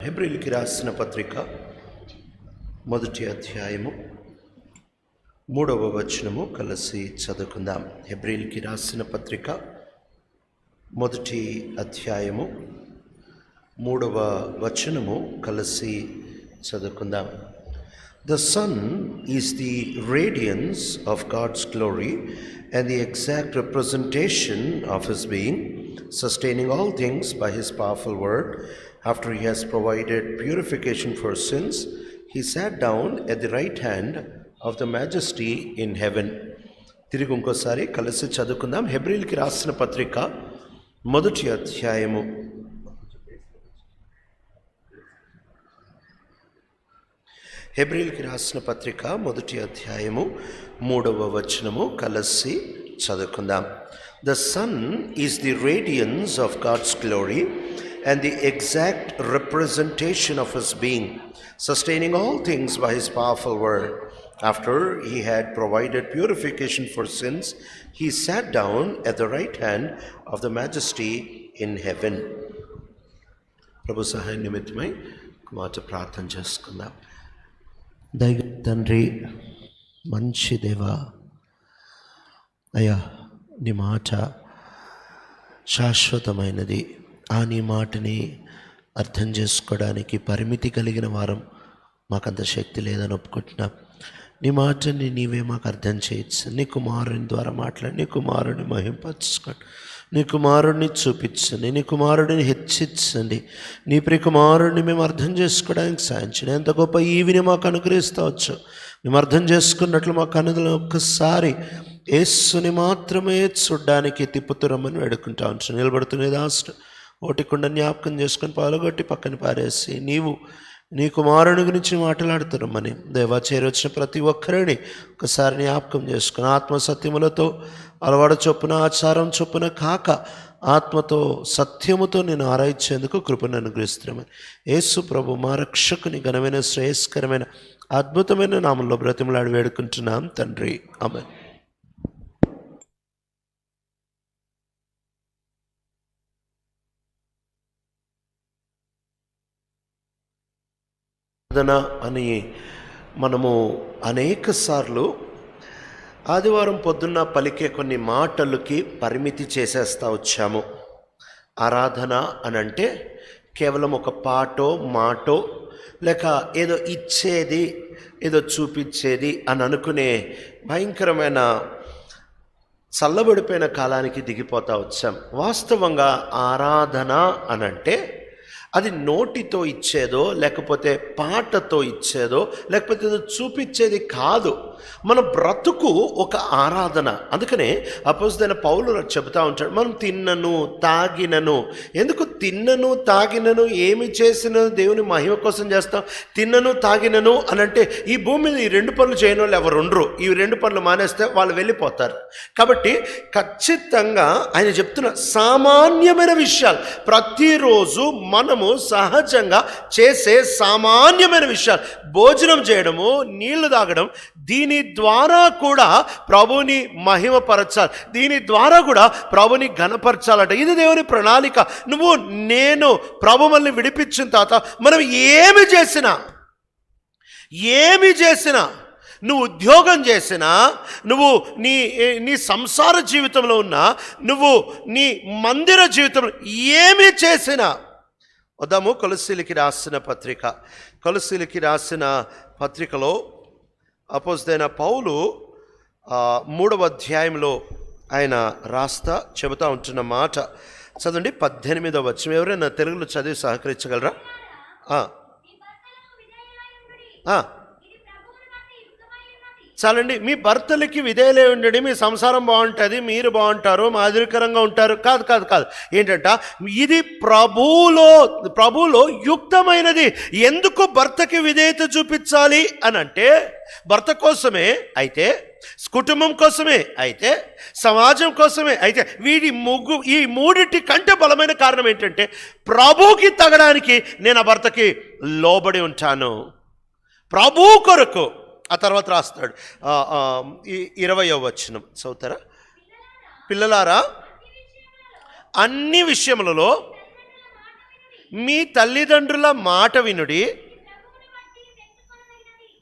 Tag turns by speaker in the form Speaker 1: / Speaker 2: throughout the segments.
Speaker 1: హెబ్రీయులకి రాసిన పత్రిక మొదటి అధ్యాయము 3వ వచనము కలిసి చదువుకుందాం. హెబ్రీయులకి రాసిన పత్రిక మొదటి అధ్యాయము 3వ వచనము కలిసి చదువుకుందాం. The Son is the radiance of God's glory and the exact representation of His being, sustaining all things by His powerful word. After He has provided purification for sins, He sat down at the right hand of the Majesty in heaven. తిరిగి ఇంకోసారి కలిసి చదువుకుందాం. హెబ్రీయులకి రాసిన పత్రిక మొదటి అధ్యాయము హెబ్రీయులకి రాసిన పత్రిక మొదటి అధ్యాయము 3వ వచనము కలిసి చదువుకుందాం. The Son is the radiance of God's glory and the exact representation of His being, sustaining all things by His powerful word. After He had provided purification for sins, He sat down at the right hand of the Majesty in heaven. ప్రభు సహాయం నిమిత్తమై మాట ప్రార్థన చేసుకుందాం. దైవ తండ్రి, మంచి దేవా, అయ్యా నీ మాట శాశ్వతమైనది. నీ మాటని అర్థం చేసుకోవడానికి పరిమితి కలిగిన వారం, మాకంత శక్తి లేదని ఒప్పుకుంటున్నాం. నీ మాటని నీవే మాకు అర్థం చేయొచ్చు. నీ కుమారుని ద్వారా మాట్లాడి నీ కుమారుని మహింపరచుకోండి, నీ కుమారుడిని చూపించండి, నీ కుమారుడిని హెచ్చించండి. నీ ప్రియ కుమారుడిని మేము అర్థం చేసుకోవడానికి సాయం చేయండి. ఎంత గొప్ప ఈవిని మాకు అనుగ్రహిస్తవచ్చు. మేము అర్థం చేసుకున్నట్లు మా కనుదలను ఒక్కసారి యేసుని మాత్రమే చూడ్డానికి తిప్పుతురమ్మని వేడుకుంటా ఉంచు. నిలబడుతున్న దాసుడు ఓటికుండా జ్ఞాపకం చేసుకొని పాల్గొట్టి పక్కన పారేసి నీవు నీ కుమారుని గురించి మాట్లాడుతున్నామని దేవా, చేరొచ్చిన ప్రతి ఒక్కరిని ఒకసారి జ్ఞాపకం చేసుకుని ఆత్మసత్యములతో అలవాటు చొప్పున ఆచారం చొప్పున కాక ఆత్మతో సత్యముతో నేను ఆరాయించేందుకు కృపను అనుగ్రహిస్తున్నామని యేసు ప్రభు మా రక్షకుని ఘనమైన శ్రేయస్కరమైన అద్భుతమైన నామంలో బ్రతిమలాడి వేడుకుంటున్నాం తండ్రి, ఆమేన్. అని మనము అనేక సార్లు ఆదివారం పొద్దున్న పలికే కొన్ని మాటలకి పరిమితి చేసేస్తూ వచ్చాము. ఆరాధన అని అంటే కేవలం ఒక పాటో మాటో లేక ఏదో ఇచ్చేది ఏదో చూపించేది అని అనుకునే భయంకరమైన చల్లబడిపోయిన కాలానికి దిగిపోతూ వచ్చాం. వాస్తవంగా ఆరాధన అని అంటే అది నోటితో ఇచ్చేదో లేకపోతే పాటతో ఇచ్చేదో లేకపోతే ఏదో చూపించేది కాదు. మన బ్రతుకు ఒక ఆరాధన. అందుకనే అపోస్తలుడైన పౌలు చెబుతూ ఉంటాడు, మనం తిన్నను తాగినను. ఎందుకు తిన్నను తాగినను? ఏమి చేసినను దేవుని మహిమ కోసం చేస్తాం. తిన్నను తాగినను అని అంటే ఈ భూమి మీద ఈ 2 పనులు చేయని వాళ్ళు ఎవరు ఉండరు. ఈ 2 పనులు మానేస్తే వాళ్ళు వెళ్ళిపోతారు. కాబట్టి ఖచ్చితంగా ఆయన చెప్తున్న సామాన్యమైన విషయాలు, ప్రతిరోజు మనము సహజంగా చేసే సామాన్యమైన విషయాలు, భోజనం చేయడము, నీళ్లు తాగడం, దీని ద్వారా కూడా ప్రభుని మహిమపరచాలి, దీని ద్వారా కూడా ప్రభుని ఘనపరచాలట. ఇది దేవుని ప్రణాళిక. నువ్వు నేను ప్రభు మనల్ని విడిపించిన తర్వాత మనం ఏమి చేసినా నువ్వు ఉద్యోగం చేసినా, నువ్వు నీ సంసార జీవితంలో ఉన్నా, నువ్వు నీ మందిర జీవితంలో ఏమి చేసినా, వద్దాము కొలస్సీలకి రాసిన పత్రిక. కొలస్సీలకి రాసిన పత్రికలో అపోస్తలుడైన పౌలు 3వ అధ్యాయంలో ఆయన రాస్తా చెబుతా ఉంటున్న మాట చదవండి. 18వ వచనం. ఎవరైనా తెలుగులో చదివి సహకరించగలరా? చాలండి. మీ భర్తలకి విధేయులై ఉండండి, మీ సంసారం బాగుంటుంది, మీరు బాగుంటారు, మాదిరికరంగా ఉంటారు. కాదు. ఏంటంట, ఇది ప్రభువులో యుక్తమైనది. ఎందుకు భర్తకి విధేయత చూపించాలి అని అంటే భర్త కోసమే అయితే, కుటుంబం కోసమే అయితే, సమాజం కోసమే అయితే. ఈ మూడింటి కంటే బలమైన కారణం ఏంటంటే ప్రభువుకి తగడానికి నేను ఆ భర్తకి లోబడి ఉంటాను, ప్రభువు కొరకు. ఆ తర్వాత రాస్తాడు 20వ వచనం చదువుతారా? పిల్లలారా, అన్ని విషయములలో మీ తల్లిదండ్రుల మాట వినుడి,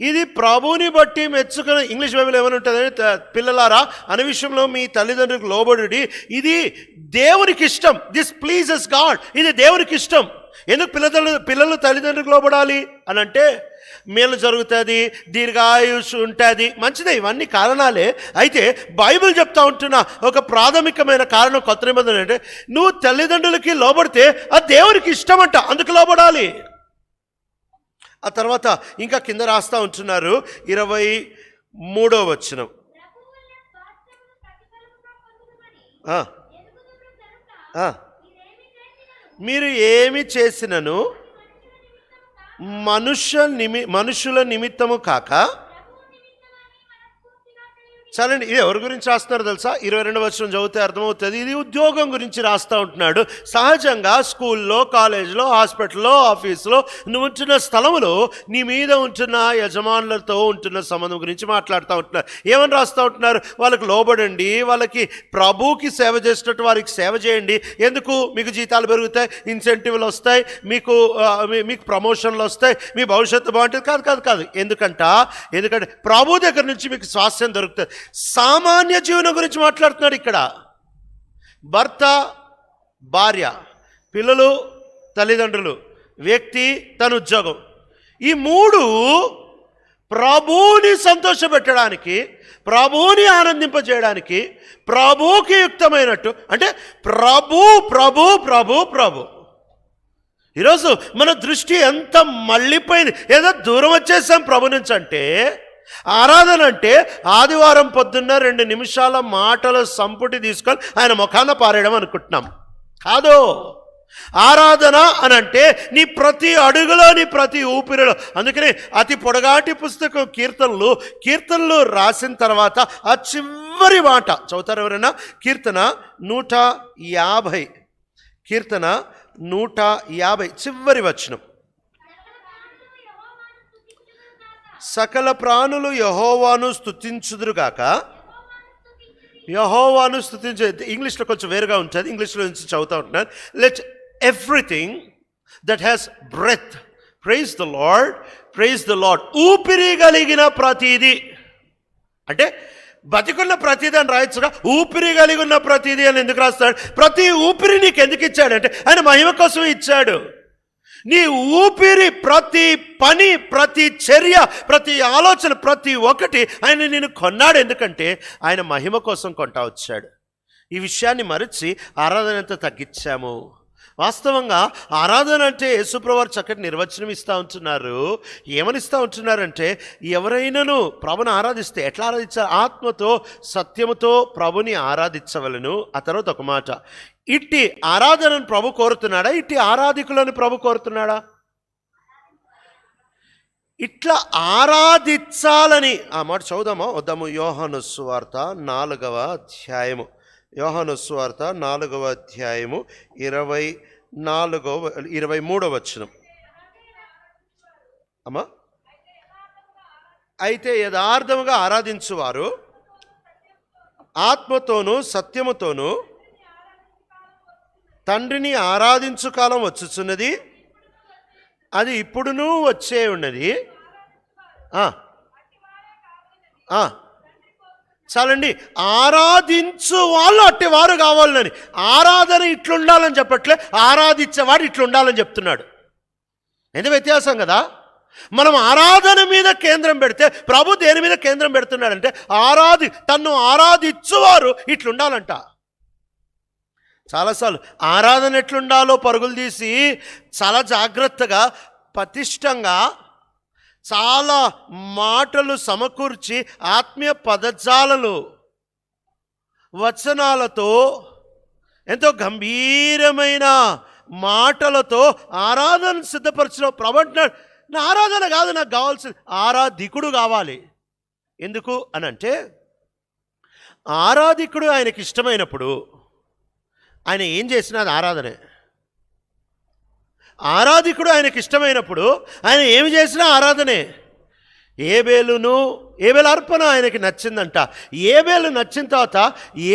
Speaker 1: ఇది ప్రభువుని బట్టి మెచ్చుకుని. ఇంగ్లీష్ బైబిల్ ఏమైనా ఉంటుంది, పిల్లలారా అనే విషయంలో మీ తల్లిదండ్రులకు లోబడుడి, ఇది దేవునికి ఇష్టం. దిస్ ప్లీజెస్ గాడ్, ఇది దేవునికి ఇష్టం. ఎందుకు పిల్లలు తల్లిదండ్రులకు లోబడాలి అని అంటే మేలు జరుగుతుంది, దీర్ఘాయుష్ ఉంటుంది, మంచిదే, ఇవన్నీ కారణాలే. అయితే బైబిల్ చెప్తా ఉంటున్న ఒక ప్రాథమికమైన కారణం కొత్త నిబంధన అంటే నువ్వు తల్లిదండ్రులకి లోబడితే అది దేవునికి ఇష్టం అంట, అందుకు లోబడాలి. ఆ తర్వాత ఇంకా కింద రాస్తూ ఉంటున్నారు 23వ వచనం. మీరు ఏమి చేసినను మనుషుల నిమిత్తము కాక. చాలండి, ఇది ఎవరి గురించి రాస్తున్నారు తెలుసా? 22వ వచనం చదివితే అర్థమవుతుంది. ఇది ఉద్యోగం గురించి రాస్తూ ఉంటున్నాడు. సహజంగా స్కూల్లో, కాలేజీలో, హాస్పిటల్లో, ఆఫీసులో, నువ్వు ఉంటున్న స్థలంలో నీ మీద ఉంటున్న యజమానులతో ఉంటున్న సంబంధం గురించి మాట్లాడుతూ ఉంటున్నారు. ఏమని రాస్తూ ఉంటున్నారు? వాళ్ళకి లోబడండి, వాళ్ళకి ప్రభువుకి సేవ చేసినట్టు వారికి సేవ చేయండి. ఎందుకు? మీకు జీతాలు పెరుగుతాయి, ఇన్సెంటివ్లు వస్తాయి, మీకు ప్రమోషన్లు వస్తాయి, మీ భవిష్యత్తు బాగుంటుంది. కాదు కాదు కాదు ఎందుకంటే ప్రభు దగ్గర నుంచి మీకు స్వాస్థ్యం దొరుకుతుంది. సామాన్య జీవనం గురించి మాట్లాడుతున్నాడు ఇక్కడ. భర్త, భార్య, పిల్లలు, తల్లిదండ్రులు, వ్యక్తి, తన ఉద్యోగం, ఈ మూడు ప్రభువుని సంతోషపెట్టడానికి, ప్రభువుని ఆనందింపజేయడానికి, ప్రభువుకి యుక్తమైనట్టు. అంటే ప్రభు ప్రభు ప్రభు ప్రభు. ఈరోజు మన దృష్టి ఎంత మళ్ళీపోయింది, ఏదో దూరం వచ్చేసాం ప్రభు నుంచి. అంటే ఆరాధన అంటే ఆదివారం పొద్దున్న 2 నిమిషాల మాటల సంపుటి తీసుకొని ఆయన ముఖాన పారేయడం అనుకుంటున్నాం. కాదు. ఆరాధన అని అంటే నీ ప్రతి అడుగులో, నీ ప్రతి ఊపిరిలో. అందుకనే అతి పొడగాటి పుస్తకం కీర్తనలు రాసిన తర్వాత ఆ చివరి మాట చదువుతారు ఎవరైనా? కీర్తన 150 చివరి వచనం. సకల ప్రాణులు యెహోవాను స్తుతించుదురుగాక. యెహోవాను స్తుతించే, ఇంగ్లీష్లో కొంచెం వేరుగా ఉంటుంది, ఇంగ్లీష్లో నుంచి చదువుతూ ఉంటున్నాను. Let everything that has breath praise the lord, praise the lord. ఊపిరి కలిగిన ప్రతిదీ అంటే బతికున్న ప్రతిదీ అని రాయొచ్చుగా, ఊపిరి కలిగి ఉన్న ప్రతిదీ అని ఎందుకు రాస్తాడు? ప్రతి ఊపిరి నీకు ఎందుకు ఇచ్చాడంటే ఆయన మహిమ కోసం ఇచ్చాడు. నీ ఊపిరి, ప్రతి పని, ప్రతి చర్య, ప్రతి ఆలోచన, ప్రతి ఒక్కటి ఆయన నేను కొన్నాడు. ఎందుకంటే ఆయన మహిమ కోసం కొంటా వచ్చాడు. ఈ విషయాన్ని మరచి ఆరాధన ఎంత తగ్గించాము. వాస్తవంగా ఆరాధన అంటే యేసుప్రభువారు చక్కటి నిర్వచనం ఇస్తూ ఉంటున్నారు. ఏమని ఇస్తూ ఉంటున్నారంటే ఎవరైనాను ప్రభుని ఆరాధిస్తే ఎట్లా ఆరాధించాలి? ఆత్మతో సత్యముతో ప్రభుని ఆరాధించవలను. ఆ తర్వాత ఒక మాట, ఇట్టి ఆరాధనను ప్రభు కోరుతున్నాడా? ఇట్టి ఆరాధికులను ప్రభు కోరుతున్నాడా? ఇట్లా ఆరాధించాలని ఆ మాట చదువుదామా వద్దాము? యోహాను సువార్త 4వ అధ్యాయము. యోహాను సువార్త 4వ అధ్యాయము 23వ వచనం. అమ్మా, అయితే యథార్థముగా ఆరాధించువారు ఆత్మతోనూ సత్యముతోనూ తండ్రిని ఆరాధించు కాలం వచ్చుచున్నది, అది ఇప్పుడునూ వచ్చే ఉన్నది. చాలండి, ఆరాధించు వాళ్ళు అట్టి వారు కావాలని. ఆరాధన ఇట్లుండాలని చెప్పట్లే, ఆరాధించేవాడు ఇట్లుండాలని చెప్తున్నాడు. ఎంత వ్యత్యాసం కదా. మనం ఆరాధన మీద కేంద్రం పెడితే ప్రభు దేని మీద కేంద్రం పెడుతున్నాడంటే తన్ను ఆరాధించువారు ఇట్లుండాలంట. చాలాసార్లు ఆరాధన ఎట్లుండాలో పరుగులు తీసి చాలా జాగ్రత్తగా, పటిష్టంగా, చాలా మాటలు సమకూర్చి ఆత్మీయ పదజాలలు, వచనాలతో, ఎంతో గంభీరమైన మాటలతో ఆరాధన సిద్ధపరిచిన ప్రభు అంటున్నాడు, నా ఆరాధన కాదు, నాకు కావాల్సింది ఆరాధికుడు కావాలి. ఎందుకు అనంటే ఆరాధికుడు ఆయనకి ఇష్టమైనప్పుడు ఆయన ఏం చేసినా అది ఆరాధనే. ఆరాధికుడు ఆయనకి ఇష్టమైనప్పుడు ఆయన ఏమి చేసినా ఆరాధనే. ఏబేలు అర్పణ ఆయనకి నచ్చిందంట. ఏబేలు నచ్చిన తర్వాత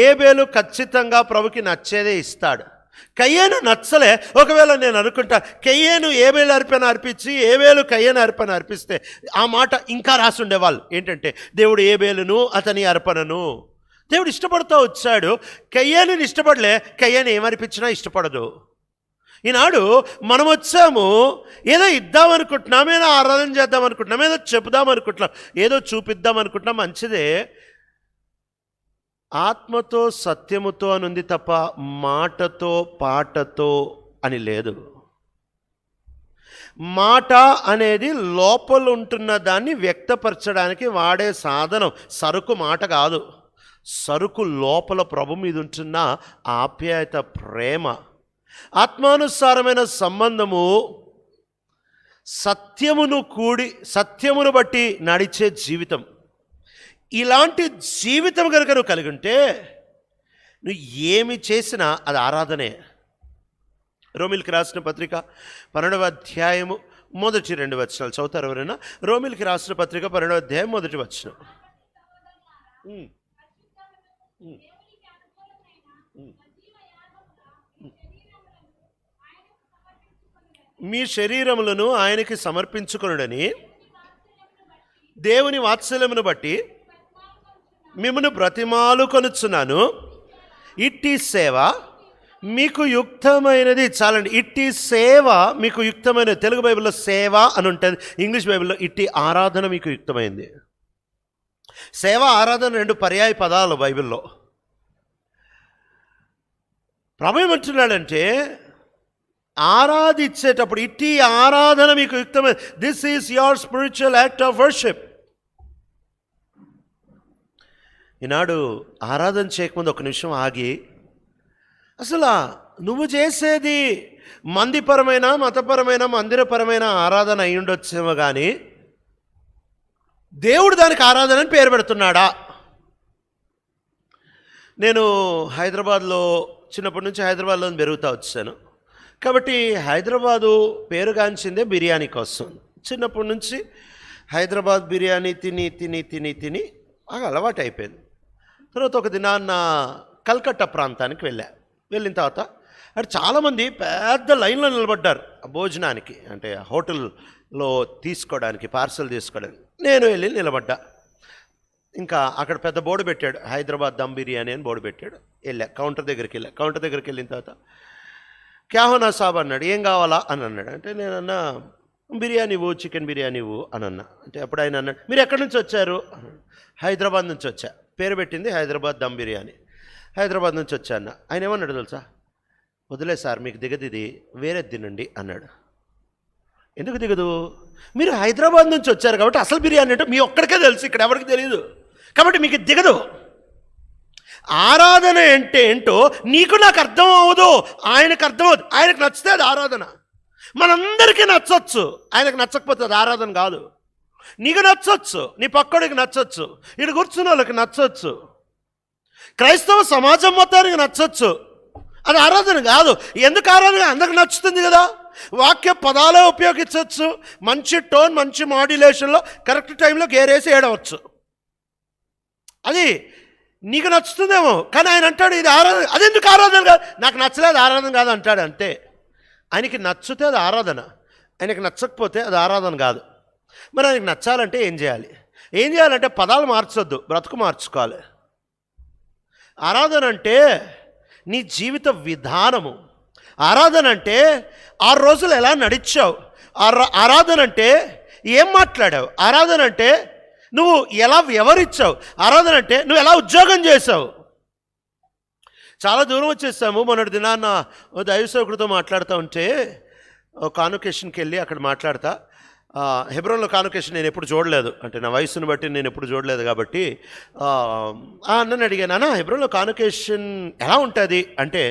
Speaker 1: ఏబేలు ఖచ్చితంగా ప్రభుకి నచ్చేదే ఇస్తాడు. కయ్యేను నచ్చలే. ఒకవేళ నేను అనుకుంటా కయ్యేను ఏబేలు అర్పణ అర్పించి ఏబేలు కయ్యేను అర్పణ అర్పిస్తే ఆ మాట ఇంకా రాసి ఉండేవాళ్ళు ఏంటంటే దేవుడు ఏబేలును అతని అర్పణను దేవుడు ఇష్టపడుతూ వచ్చాడు. కయ్యేను ఇష్టపడలే, కయ్యేను ఏమర్పించినా ఇష్టపడదు. ఈనాడు మనం వచ్చాము, ఏదో ఇద్దామనుకుంటున్నాం, ఏదో ఆరాధన చేద్దాం అనుకుంటున్నాం, ఏదో చెబుదాం అనుకుంటున్నాం, ఏదో చూపిద్దాం అనుకుంటున్నాం, మంచిదే. ఆత్మతో సత్యముతో అని ఉంది తప్ప మాటతో పాటతో అని లేదు. మాట అనేది లోపల ఉంటున్న దాన్ని వ్యక్తపరచడానికి వాడే సాధనం. సరుకు మాట కాదు, సరుకు లోపల ప్రభు మీద ఉంటున్న ఆప్యాయత, ప్రేమ. ఆత్మానుసారమైన సంబంధము సత్యమును బట్టి నడిచే జీవితం. ఇలాంటి జీవితం కనుక నువ్వు కలిగి ఉంటే నువ్వు ఏమి చేసినా అది ఆరాధనే. రోమిల్కి రాసిన పత్రిక 12వ అధ్యాయము మొదటి 2 వచనాలు చదువుతారు ఎవరైనా? రోమిల్కి రాసిన పత్రిక 12వ అధ్యాయం మొదటి వచనం. మీ శరీరములను ఆయనకి సమర్పించుకొనుడని దేవుని వాత్సల్యమును బట్టి మిమ్మను బ్రతిమాలు కొనుచున్నాను. ఇట్టి సేవ మీకు యుక్తమైనది. చాలండి, ఇట్టి సేవ మీకు యుక్తమైనది. తెలుగు బైబిల్లో సేవ అని ఉంటుంది, ఇంగ్లీష్ బైబిల్లో ఇట్టి ఆరాధన మీకు యుక్తమైంది. సేవ, ఆరాధన 2 పర్యాయ పదాలు బైబిల్లో. ప్రభు ఏమంటున్నాడంటే ఆరాధించేటప్పుడు ఇట్టి ఆరాధన మీకు యుక్తమైన, this is your spiritual act of worship. ఈనాడు ఆరాధన చేయకముందు ఒక నిమిషం ఆగి, అసలు నువ్వు చేసేది మందిపరమైన, మతపరమైన, మందిరపరమైన ఆరాధన అయి ఉండొచ్చేమో కానీ దేవుడు దానికి ఆరాధన అని పేరు పెడుతున్నాడా? నేను హైదరాబాద్లో చిన్నప్పటి నుంచి హైదరాబాద్లో పెరుగుతూ వచ్చాను కాబట్టి హైదరాబాదు పేరుగాంచిందే బిర్యానీ కోసం. చిన్నప్పటి నుంచి హైదరాబాద్ బిర్యానీ తిని తిని తిని తిని బాగా అలవాటు అయిపోయింది. తర్వాత ఒక దినాన్న కల్కట్టా ప్రాంతానికి వెళ్ళిన తర్వాత అక్కడ చాలామంది పెద్ద లైన్లో నిలబడ్డారు భోజనానికి, అంటే హోటల్లో తీసుకోవడానికి, పార్సల్ తీసుకోవడానికి. నేను వెళ్ళి నిలబడ్డా. ఇంకా అక్కడ పెద్ద బోర్డు పెట్టాడు, హైదరాబాద్ దమ్ బిర్యానీ అని బోర్డు పెట్టాడు. కౌంటర్ దగ్గరికి వెళ్ళిన తర్వాత క్యా హోనా సాబ్ అన్నాడు. ఏం కావాలా అని అన్నాడు. అంటే నేను అన్నా బిర్యానీ ఇవ్వు, చికెన్ బిర్యానీ ఇవ్వు అని అన్నా. అంటే అప్పుడు ఆయన అన్నాడు, మీరు ఎక్కడి నుంచి వచ్చారు? హైదరాబాద్ నుంచి వచ్చా. పేరు పెట్టింది హైదరాబాద్ దమ్ బిర్యానీ. హైదరాబాద్ నుంచి వచ్చా అన్న. ఆయన ఏమన్నాడు తెలుసా? వదిలే సార్, మీకు దిగదు, ఇది వేరేది తినండి అన్నాడు. ఎందుకు దిగదు? మీరు హైదరాబాద్ నుంచి వచ్చారు కాబట్టి అసలు బిర్యానీ అంటే మీ ఒక్కడికే తెలుసు, ఇక్కడ ఎవరికి తెలియదు, కాబట్టి మీకు దిగదు. ఆరాధన అంటే ఏంటో నీకు నాకు అర్థం అవ్వదు, ఆయనకు అర్థం అవ్వదు. ఆయనకు నచ్చితే అది ఆరాధన. మనందరికీ నచ్చవచ్చు, ఆయనకు నచ్చకపోతే అది ఆరాధన కాదు. నీకు నచ్చవచ్చు, నీ పక్కడికి నచ్చవచ్చు, ఇక్కడ కూర్చున్న వాళ్ళకి నచ్చవచ్చు, క్రైస్తవ సమాజం మొత్తానికి నచ్చవచ్చు, అది ఆరాధన కాదు. ఎందుకు ఆరాధన? అందరికి నచ్చుతుంది కదా. వాక్య పదాలే ఉపయోగించవచ్చు, మంచి టోన్, మంచి మాడ్యులేషన్లో కరెక్ట్ టైంలో గేరేసి ఏడవచ్చు, అది నీకు నచ్చుతుందేమో. కానీ ఆయన అంటాడు ఇది ఆరాధన. అది ఎందుకు ఆరాధన కాదు? నాకు నచ్చలేదు, ఆరాధన కాదు అంటాడు అంతే. ఆయనకి నచ్చితే అది ఆరాధన, ఆయనకి నచ్చకపోతే అది ఆరాధన కాదు. మరి ఆయనకి నచ్చాలంటే ఏం చేయాలంటే పదాలు మార్చొద్దు, బ్రతుకు మార్చుకోవాలి. ఆరాధన అంటే నీ జీవిత విధానము. ఆరాధన అంటే 6 రోజులు ఎలా నడిచావు. ఆరాధన అంటే ఏం మాట్లాడావు. ఆరాధన అంటే నువ్వు ఎలా వ్యవహరించావు. ఆరాధన అంటే నువ్వు ఎలా ఉద్యోగం చేసావు. చాలా దూరం వచ్చేసాము. మొన్నటి దినాన్న దైవ సేవకుడితో మాట్లాడుతూ ఉంటే కాన్వకేషన్కి వెళ్ళి అక్కడ మాట్లాడతా, హెబ్రోన్లో కాన్వకేషన్ నేను ఎప్పుడు చూడలేదు, అంటే నా వయసును బట్టి నేను ఎప్పుడు చూడలేదు కాబట్టి అన్నని అడిగాను, అన్న హెబ్రోన్లో కాన్వకేషన్ ఎలా ఉంటుంది అంటే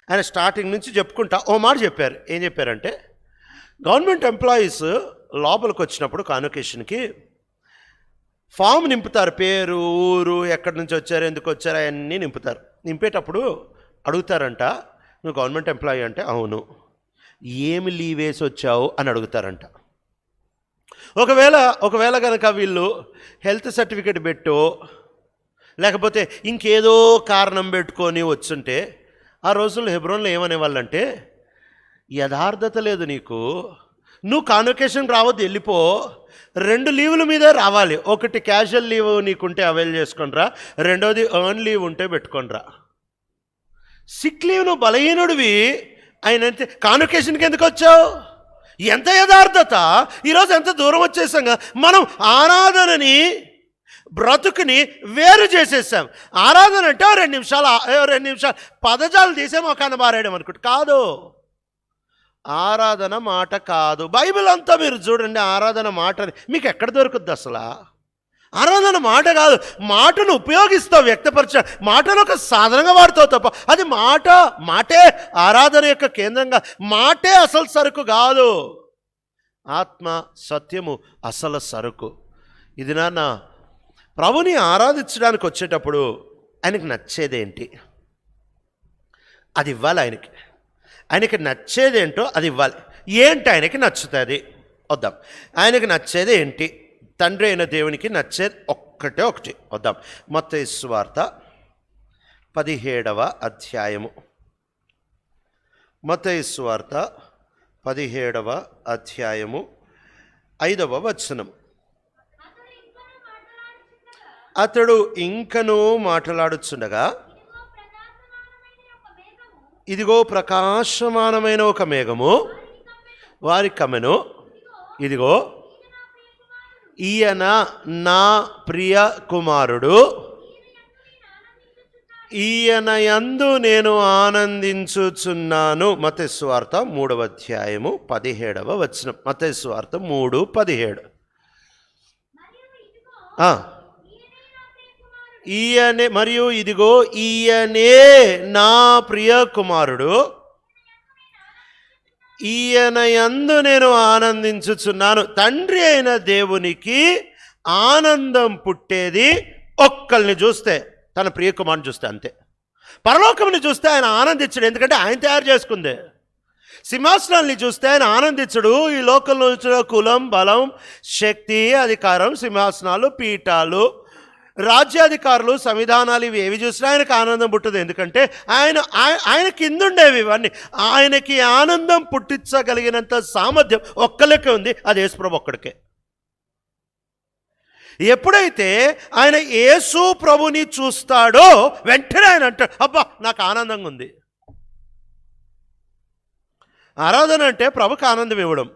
Speaker 1: ఆయన స్టార్టింగ్ నుంచి చెప్పుకుంటా ఓ మాట చెప్పారు. ఏం చెప్పారంటే గవర్నమెంట్ ఎంప్లాయీస్ లోపలికి వచ్చినప్పుడు కాన్వకేషన్కి ఫామ్ నింపుతారు, పేరు, ఊరు, ఎక్కడి నుంచి వచ్చారు, ఎందుకు వచ్చారు, అవన్నీ నింపుతారు. నింపేటప్పుడు అడుగుతారంట, నువ్వు గవర్నమెంట్ ఎంప్లాయీ అంటే అవును, ఏమి లీవ్ వేసి వచ్చావు అని అడుగుతారంట. ఒకవేళ కనుక వీళ్ళు హెల్త్ సర్టిఫికేట్ పెట్టో లేకపోతే ఇంకేదో కారణం పెట్టుకొని వచ్చుంటే ఆ రోజుల్లో హెబ్రోన్లో ఏమనేవాళ్ళంటే, యథార్థత లేదు నీకు, నువ్వు కాన్వకేషన్ రావద్దు, వెళ్ళిపో, 2 లీవుల మీదే రావాలి. ఒకటి క్యాజువల్ లీవ్ నీకుంటే అవైల్ చేసుకొనిరా, రెండోది ఎర్న్ లీవ్ ఉంటే పెట్టుకొనిరా. సిక్ లీవ్ నువ్వు బలహీనుడివి, ఆయన కాన్వకేషన్కి ఎందుకు వచ్చావు? ఎంత యథార్థత! ఈరోజు ఎంత దూరం వచ్చేసాం. మనం ఆరాధనని బ్రతుకుని వేరు చేసేసాం. ఆరాధన అంటే 2 నిమిషాలు పదజాలు తీసే మొఖాన్ని బారేయడం అనుకుంటు కాదు. ఆరాధన మాట కాదు. బైబిల్ అంతా మీరు చూడండి, ఆరాధన మాట మీకు ఎక్కడ దొరుకుద్ది అసలు? ఆరాధన మాట కాదు. మాటను ఉపయోగిస్తావు, వ్యక్తపరచ మాటను ఒక సాధనంగా వాడుతావు తప్ప అది మాటే ఆరాధన యొక్క కేంద్రంగా, మాటే అసలు సరుకు కాదు. ఆత్మ సత్యము అసలు సరుకు. ఇది నాన్న ప్రభుని ఆరాధించడానికి వచ్చేటప్పుడు ఆయనకి నచ్చేదేంటి అది ఇవ్వాలి. ఆయనకి నచ్చేదేంటో అది ఇవ్వాలి. ఏంటి ఆయనకి నచ్చుతుంది వద్దాం. ఆయనకి నచ్చేది ఏంటి? తండ్రి అయిన దేవునికి నచ్చేది ఒకటి వద్దాం. మత్తయి సువార్త 17వ అధ్యాయము. మత్తయి సువార్త 17వ అధ్యాయము 5వ వచనం. అతడు ఇంకనూ మాట్లాడుచుండగా, ఇదిగో ప్రకాశమానమైన ఒక మేఘము వారి కమ్మెను. ఇదిగో ఈయన నా ప్రియ కుమారుడు, ఈయన యందు నేను ఆనందించుచున్నాను. మత్తయి సువార్త 3వ అధ్యాయము 17వ వచనం. మత్తయి సువార్త 3:17. మరియు ఇదిగో ఈయనే నా ప్రియ కుమారుడు, ఈయన యందు నేను ఆనందించుచున్నాను. తండ్రి అయిన దేవునికి ఆనందం పుట్టేది ఒక్కల్ని చూస్తే, తన ప్రియ కుమారుని చూస్తే అంతే. పరలోకంని చూస్తే ఆయన ఆనందించడు, ఎందుకంటే ఆయన తయారు చేసుకుందే. సింహాసనాల్ని చూస్తే ఆయన ఆనందించడు. ఈ లోకంలో వచ్చిన కులం, బలం, శక్తి, అధికారం, సింహాసనాలు, పీఠాలు, రాజ్యాధికారులు, సంవిధానాలు, ఇవి ఏవి చూసినా ఆయనకు ఆనందం పుట్టదు. ఎందుకంటే ఆయన కిందుండేవి ఇవన్నీ. ఆయనకి ఆనందం పుట్టించగలిగినంత సామర్థ్యం ఒక్కలకే ఉంది, అది యేసుప్రభు ఒక్కడికే. ఎప్పుడైతే ఆయన యేసు ప్రభుని చూస్తాడో వెంటనే ఆయన అంటాడు, అబ్బా నాకు ఆనందంగా ఉంది. ఆరాధన అంటే ప్రభుకి ఆనందం ఇవ్వడం.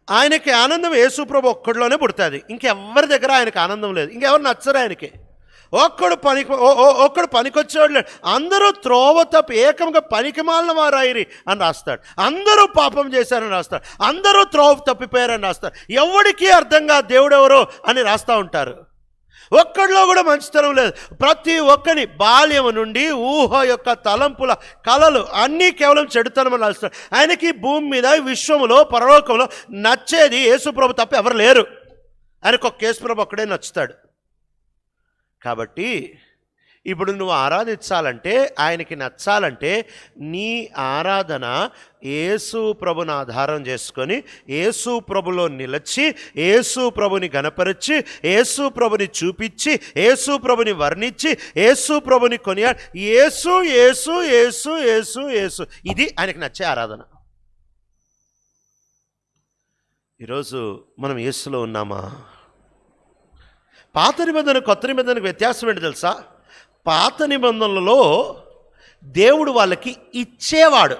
Speaker 1: ఆయనకి ఆనందం యేసు ప్రభు ఒక్కడిలోనే పుడుతుంది. ఇంకెవరి దగ్గర ఆయనకు ఆనందం లేదు. ఇంకెవరు నచ్చరు ఆయనకి. ఒక్కడు పనికొచ్చేవాడు లేడు. అందరూ త్రోవ తప్పి ఏకంగా పనికి మాలిన వారాయిరి అని రాస్తాడు. అందరూ పాపం చేశారని రాస్తాడు. అందరూ త్రోవ తప్పిపోయారని రాస్తాడు. ఎవడికి అర్థం కాదు దేవుడెవరో అని రాస్తూ ఉంటారు. ఒక్కడిలో కూడా మంచితనం లేదు. ప్రతి ఒక్కని బాల్యం నుండి ఊహ యొక్క తలంపుల కలలు అన్నీ కేవలం చెడుతనమని రాస్తాడు. ఆయనకి భూమి మీద, విశ్వములో, పరలోకంలో నచ్చేది యేసుప్రభు తప్ప ఎవరు లేరు. ఆయనకు ఒక యేసుప్రభు ఒక్కడే నచ్చుతాడు. కాబట్టి ఇప్పుడు నువ్వు ఆరాధించాలంటే, ఆయనకి నచ్చాలంటే నీ ఆరాధన యేసు ప్రభుని ఆధారం చేసుకొని, యేసు ప్రభులో నిలిచి, యేసు ప్రభుని గణపరిచి, యేసు ప్రభుని చూపించి, యేసు ప్రభుని వర్ణించి, యేసు ప్రభుని కొనియాడి, యేసు యేసు యేసు యేసు యేసు, ఇది ఆయనకి నచ్చే ఆరాధన. ఈరోజు మనం యేసులో ఉన్నామా? పాత నిబంధన కొత్త నిబంధనకు వ్యత్యాసం ఏంటి తెలుసా? పాత నిబంధనలలో దేవుడు వాళ్ళకి ఇచ్చేవాడు.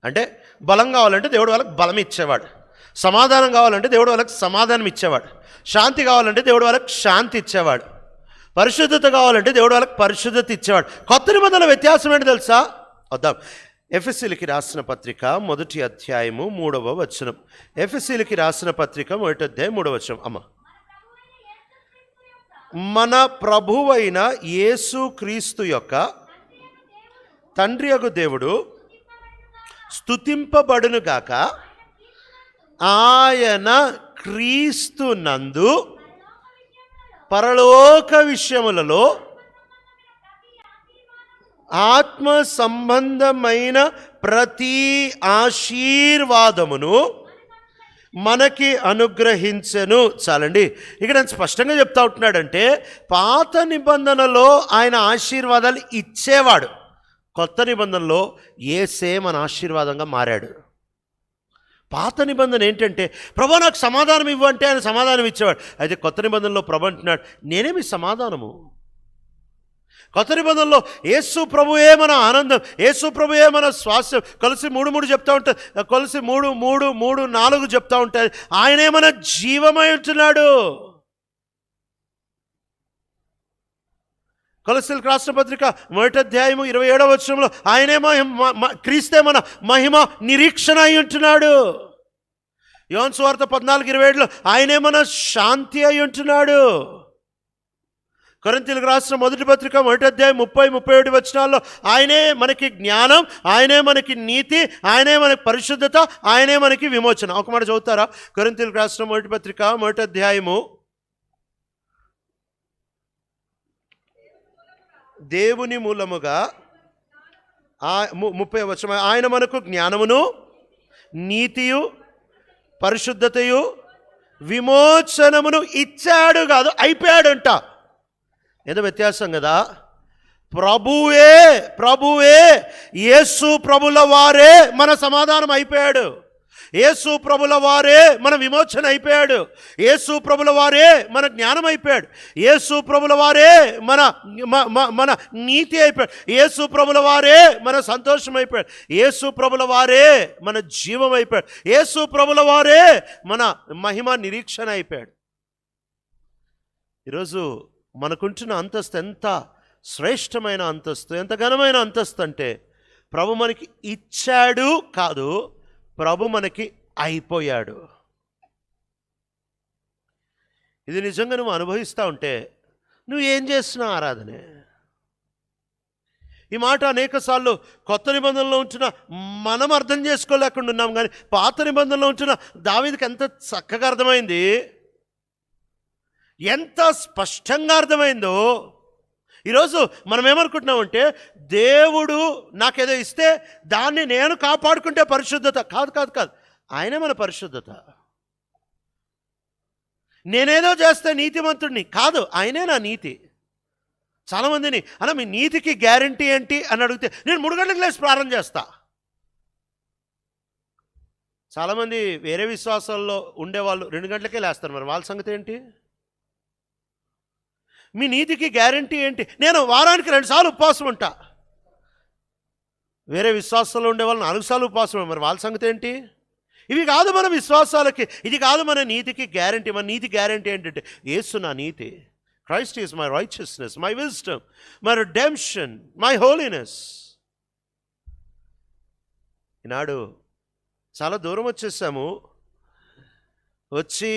Speaker 1: అంటే బలం కావాలంటే దేవుడు వాళ్ళకి బలం ఇచ్చేవాడు. సమాధానం కావాలంటే దేవుడు వాళ్ళకి సమాధానం ఇచ్చేవాడు. శాంతి కావాలంటే దేవుడు వాళ్ళకి శాంతి ఇచ్చేవాడు. పరిశుద్ధత కావాలంటే దేవుడు వాళ్ళకి పరిశుద్ధత ఇచ్చేవాడు. కొత్త నిబంధనల వ్యత్యాసం ఏంటి తెలుసా? వద్దాం. ఎఫెసీయులకి రాసిన పత్రిక 1వ అధ్యాయము 3వ వచనం. ఎఫెసీయులకి రాసిన పత్రిక 1వ అధ్యాయం 3వ వచనం. అమ్మ, మన ప్రభువైన యేసు క్రీస్తు యొక్క తండ్రియగు దేవుడు స్తుతింపబడునుగాక. ఆయన క్రీస్తు నందు పరలోక విషయములలో ఆత్మ సంబంధమైన ప్రతి ఆశీర్వాదమును మనకి అనుగ్రహించెను. చాలండి. ఇక్కడ నేను స్పష్టంగా చెప్తా ఉంటున్నాడంటే పాత నిబంధనలో ఆయన ఆశీర్వాదాలు ఇచ్చేవాడు, కొత్త నిబంధనలో యేసే మన ఆశీర్వాదంగా మారాడు. పాత నిబంధన ఏంటంటే ప్రభు నాకు సమాధానం ఇవ్వు అంటే ఆయన సమాధానం ఇచ్చేవాడు. అయితే కొత్త నిబంధనలో ప్రభు అంటున్నాడు నేనే మీ సమాధానము. కొత్త నిబంధనలో యేసు ప్రభువే మన ఆనందం, యేసు ప్రభువే మన స్వాస్థ్యం. కొలసి 3:3 చెప్తా ఉంటుంది, కొలసి 3:4 చెప్తా ఉంటుంది ఆయనే మన జీవమై ఉంటున్నాడు. కొలసీలకు రాసిన పత్రిక 1:27 ఆయనే క్రీస్తే మన మహిమ నిరీక్షణ అయి ఉంటున్నాడు. యోహాను సువార్త 14:27 ఆయనే మన శాంతి అయి ఉంటున్నాడు. కొరింథీయులకు రాసిన మొదటి పత్రిక 1:30-31 ఆయనే మనకి జ్ఞానం, ఆయనే మనకి నీతి, ఆయనే మనకి పరిశుద్ధత, ఆయనే మనకి విమోచన. ఒక మాట చదువుతారా? కొరింథీయులకు రాసిన మొదటి పత్రిక 1వ అధ్యాయము దేవుని మూలముగా 30వ వచనం ఆయన మనకు జ్ఞానమును నీతియు పరిశుద్ధతయు విమోచనమును ఇచ్చాడు, కాదు అయిపోయాడంట. ఏదో వ్యత్యాసం కదా. ప్రభువే యేసు ప్రభుల వారే మన సమాధానం అయిపోయాడు, యేసు ప్రభుల వారే మన విమోచన అయిపోయాడు, యేసు ప్రభుల వారే మన జ్ఞానం అయిపోయాడు, యేసు ప్రభుల వారే మన నీతి అయిపోయాడు, యేసు ప్రభుల వారే మన సంతోషం అయిపోయాడు, యేసు ప్రభుల వారే మన జీవం అయిపోయాడు, యేసు ప్రభుల వారే మన మహిమ నిరీక్షణ అయిపోయాడు. ఈరోజు మనకుంటున్న అంతస్తు ఎంత శ్రేష్టమైన అంతస్తు, ఎంత ఘనమైన అంతస్తు అంటే ప్రభు మనకి ఇచ్చాడు కాదు, ప్రభు మనకి అయిపోయాడు. ఇది నిజంగా నువ్వు అనుభవిస్తూ ఉంటే నువ్వు ఏం చేస్తున్నావు? ఆరాధనే. ఈ మాట అనేకసార్లు కొత్త నిబంధనలో ఉంటున్న మనం అర్థం చేసుకోలేకుండా ఉన్నాం, కానీ పాత నిబంధనలో ఉంటున్న దావీదుకి ఎంత చక్కగా అర్థమైంది, ఎంత స్పష్టంగా అర్థమైందో. ఈరోజు మనం ఏమనుకుంటున్నామంటే దేవుడు నాకేదో ఇస్తే దాన్ని నేను కాపాడుకుంటే పరిశుద్ధత. కాదు కాదు కాదు, ఆయనే మన పరిశుద్ధత. నేనేదో చేస్తే నీతిమంతుడిని కాదు, ఆయనే నా నీతి. చాలామందిని అన్న మీ నీతికి గ్యారంటీ ఏంటి అని అడిగితే నేను 3 గంటలకు లేచి ప్రారంభం చేస్తా. చాలామంది వేరే విశ్వాసాల్లో ఉండేవాళ్ళు 2 గంటలకే లేస్తారు, మరి వాళ్ళ సంగతి ఏంటి? మీ నీతికి గ్యారంటీ ఏంటి? నేను వారానికి 2 సార్లు ఉపవాసం ఉంటా. వేరే విశ్వాసాల్లో ఉండేవాళ్ళు 4 సార్లు ఉపవాసం, మరి వాళ్ళ సంగతి ఏంటి? ఇవి కాదు మన విశ్వాసాలకి, ఇది కాదు మన నీతికి గ్యారంటీ. మన నీతి గ్యారంటీ ఏంటంటే యేసు నా నీతి, Christ is my righteousness, my wisdom, my redemption, my holiness. ఈనాడు చాలా దూరం వచ్చేసాము, వచ్చి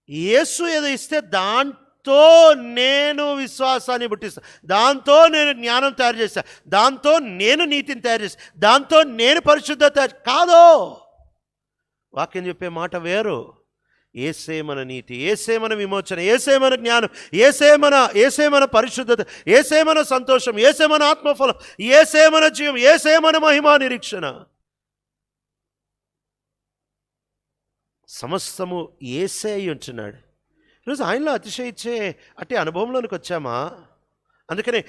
Speaker 1: యేసు ఏదో ఇస్తే దాంతో నేను విశ్వాసాన్ని పుట్టిస్తాను, దాంతో నేను జ్ఞానం తయారు చేస్తాను, దాంతో నేను నీతిని తయారు చేస్తాను, దాంతో నేను పరిశుద్ధత కాదు. వాక్యం చెప్పే మాట వేరు. యేసే మన నీతి, యేసే మన విమోచన, యేసే మన జ్ఞానం, యేసే మన పరిశుద్ధత, యేసే మన సంతోషం, యేసే మన ఆత్మఫలం, యేసే మన జీవం, యేసే మన మహిమా నిరీక్షణ. సమస్తము యేసే అయి ఉంటున్నాడు. ఈరోజు ఆయనలో అతిశయించే అట్టి అనుభవంలోనికి వచ్చామా? అందుకనే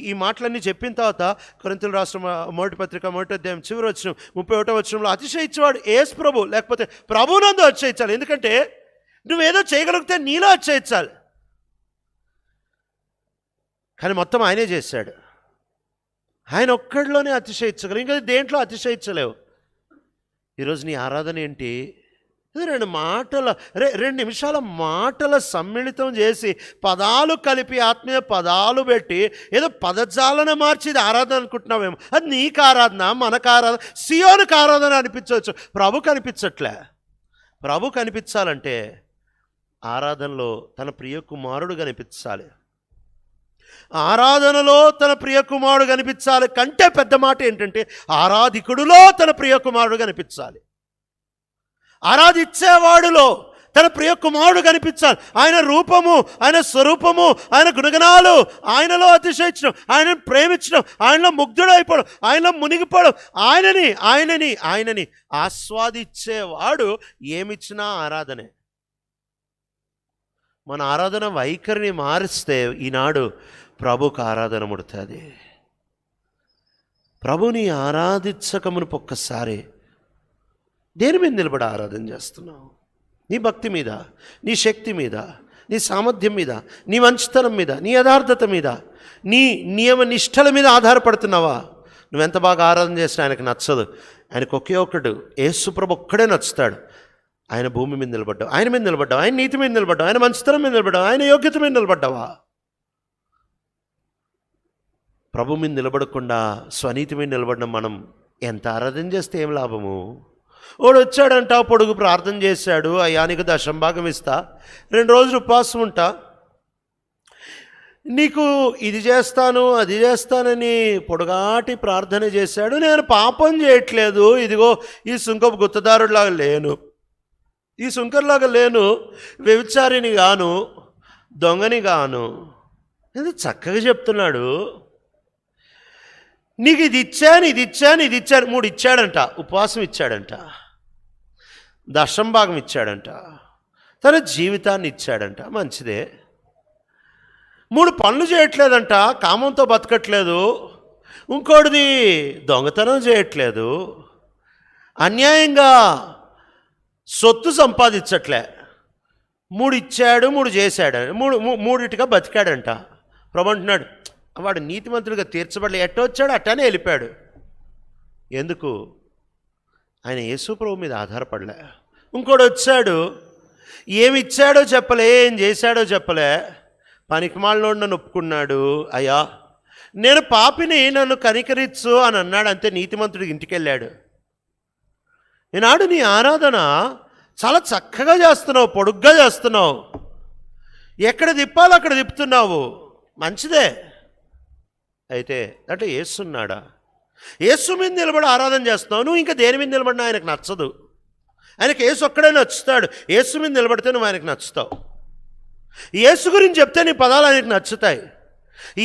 Speaker 1: ఈ మాటలన్నీ చెప్పిన తర్వాత కొరింథీయులకు రాసిన మొదటి పత్రిక 1వ అధ్యాయం చివరి వచనం 31వ వచనంలో అతిశయించేవాడు యేసు ప్రభు, లేకపోతే ప్రభునందు అతిశయించాలి. ఎందుకంటే నువ్వేదో చేయగలిగితే నీలో అతిశయించాలి, కానీ మొత్తం ఆయనే చేశాడు. ఆయన ఒక్కడిలోనే అతిశయించగలరు, ఇంకా దేంట్లో అతిశయించలేవు. ఈరోజు నీ ఆరాధన ఏంటి? 2 నిమిషాల మాటల సమ్మిళితం చేసి పదాలు కలిపి ఆత్మీయ పదాలు పెట్టి ఏదో పదజాలన మార్చి ఇది ఆరాధన అనుకుంటున్నావేమో. అది నీకు ఆరాధన, మనకు ఆరాధన, సియోనుకు ఆరాధన అనిపించవచ్చు, ప్రభు కనిపించట్లే. ప్రభు కనిపించాలంటే ఆరాధనలో తన ప్రియ కుమారుడు కనిపించాలి, ఆరాధనలో తన ప్రియ కుమారుడు కనిపించాలి. కంటే పెద్ద మాట ఏంటంటే ఆరాధికుడులో తన ప్రియ కుమారుడు కనిపించాలి, ఆరాధించేవాడులో తన ప్రియ కుమారుడు కనిపించాలి. ఆయన రూపము, ఆయన స్వరూపము, ఆయన గుణగణాలు, ఆయనలో అతిశయించడం, ఆయనను ప్రేమించడం, ఆయనలో ముగ్ధుడైపోవడం, ఆయనలో మునిగిపోవడం, ఆయనని ఆస్వాదించేవాడు ఏమిచ్చినా ఆరాధనే. మన ఆరాధన వైఖరిని మారిస్తే ఈనాడు ప్రభుకు ఆరాధన ముడుతుంది. ప్రభుని ఆరాధించకమునుపు ఒక్కసారి దేని మీద నిలబడి ఆరాధన చేస్తున్నావు? నీ భక్తి మీద, నీ శక్తి మీద, నీ సామర్థ్యం మీద, నీ మంచితనం మీద, నీ యథార్థత మీద, నీ నియమ నిష్టల మీద ఆధారపడుతున్నావా? నువ్వెంత బాగా ఆరాధన చేసినా ఆయనకు నచ్చదు. ఆయనకు ఒకే ఒక్కడు, యేసుప్రభు ఒక్కడే నచ్చుతాడు. ఆయన భూమి మీద నిలబడ్డావు, ఆయన మీద నిలబడ్డావు, ఆయన నీతి మీద నిలబడ్డావు, ఆయన మంచితనం మీద నిలబడ్డావు, ఆయన యోగ్యత మీద నిలబడ్డావా? ప్రభు మీద నిలబడకుండా స్వనీతి మీద నిలబడిన మనం ఎంత ఆరాధన చేస్తే ఏం లాభము? వాడు వచ్చాడంట, పొడుగు ప్రార్థన చేశాడు, అయ్యా నీకు దశంభాగం ఇస్తా, 2 రోజులు ఉపవాసం ఉంటా, నీకు ఇది చేస్తాను అది చేస్తానని పొడుగాటి ప్రార్థన చేశాడు. నేను పాపం చేయట్లేదు, ఇదిగో ఈ సుంకపు గుత్తదారుడిలాగా లేను, ఈ సుంకర్లాగా లేను, వ్యభిచారిని గాను, దొంగని గాను. ఇది చక్కగా చెప్తున్నాడు. నీకు ఇది ఇచ్చాను, ఇది ఇచ్చాను, ఇది ఇచ్చాను, 3 ఇచ్చాడంట. ఉపవాసం ఇచ్చాడంట, దశంభాగం ఇచ్చాడంట, తన జీవితాన్ని ఇచ్చాడంట. మంచిదే. 3 పనులు చేయట్లేదంట, కామంతో బతకట్లేదు, ఇంకోటిది దొంగతనం చేయట్లేదు, అన్యాయంగా సొత్తు సంపాదించట్లే. 3 ఇచ్చాడు, 3 చేశాడు, మూడిటిగా బతికాడంట. ప్రభు అంటున్నాడు, వాడు నీతిమంతుడిగా తీర్చబడలే, ఎట్ట వచ్చాడు అట్టనే వెళ్ళిపోయాడు. ఎందుకు? ఆయన యేసు ప్రభు మీద ఆధారపడలే. ఇంకోటి వచ్చాడు, ఏమి ఇచ్చాడో చెప్పలే, ఏం చేశాడో చెప్పలే, పనికిమాలినోడు నన్ను ఒప్పుకున్నాడు, అయ్యా నేను పాపిని, నన్ను కనికరించు అని అన్నాడు. అంతే, నీతిమంతుడికి ఇంటికి వెళ్ళాడు. ఈనాడు నీ ఆరాధన చాలా చక్కగా చేస్తున్నావు, పొడుగ్గా చేస్తున్నావు, ఎక్కడ తిప్పాలో అక్కడ తిప్పుతున్నావు, మంచిదే. అయితే అంటే యేసున్నాడా? యేసు మీద నిలబడి ఆరాధన చేస్తున్నావు, నువ్వు ఇంకా దేని మీద నిలబడినా ఆయనకు నచ్చదు. ఆయనకు యేసు ఒక్కడే నచ్చుతాడు. యేసు మీద నిలబడితే నువ్వు ఆయనకు నచ్చుతావు. యేసు గురించి చెప్తే నీ పదాలు ఆయనకు నచ్చుతాయి.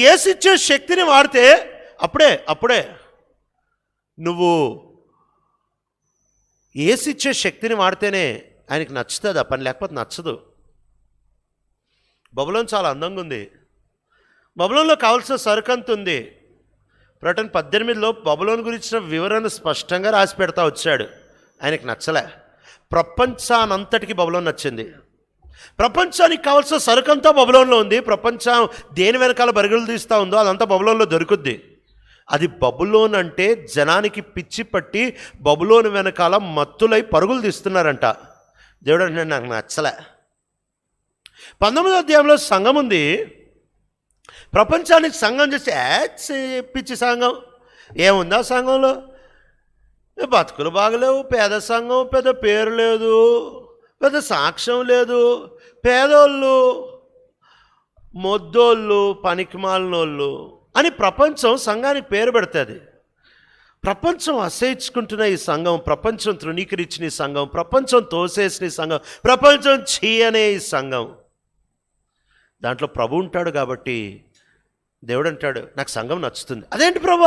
Speaker 1: యేసు ఇచ్చే శక్తిని వాడితే అప్పుడే నువ్వు యేసు ఇచ్చే శక్తిని వాడితేనే ఆయనకు నచ్చుతుంది ఆ పని, లేకపోతే నచ్చదు. బబులోన్ చాలా అందంగా ఉంది. బబులోన్లో కావాల్సిన సరుకంత ఉంది. ప్రకటన 18లో బబులోన్ గురించిన వివరణ స్పష్టంగా రాసి పెడతా వచ్చాడు. ఆయనకు నచ్చలే. ప్రపంచానంతటికి బబులోన్ నచ్చింది. ప్రపంచానికి కావాల్సిన సరుకంతా బబులోన్లో ఉంది. ప్రపంచం దేని వెనకాల బరుగులు తీస్తూ ఉందో అదంతా బబులోన్లో దొరుకుద్ది. అది బబులోన్ అంటే జనానికి పిచ్చి పట్టి బబులోన్ వెనకాల మత్తులై పరుగులు తీస్తున్నారంట. దేవుడు అంటే నాకు నచ్చలే. 19వ అధ్యాయంలో సంఘం ఉంది. ప్రపంచానికి సంఘం చేస్తే పిచ్చి సంఘం ఏముంది? ఆ సంఘంలో బతుకులు బాగలేవు, పేద సంఘం, పెద్ద పేరు లేదు, పెద్ద సాక్ష్యం లేదు, పేదోళ్ళు, మొద్దోళ్ళు, పనికిమాలినోళ్ళు అని ప్రపంచం సంఘానికి పేరు పెడుతుంది. ప్రపంచం అసహించుకుంటున్న ఈ సంఘం, ప్రపంచం తృణీకరించిన ఈ సంఘం, ప్రపంచం తోసేసిన ఈ సంఘం, ప్రపంచం చేయనే ఈ సంఘం, దాంట్లో ప్రభు ఉంటాడు. కాబట్టి దేవుడు అంటాడు నాకు సంఘం నచ్చుతుంది. అదేంటి ప్రభు?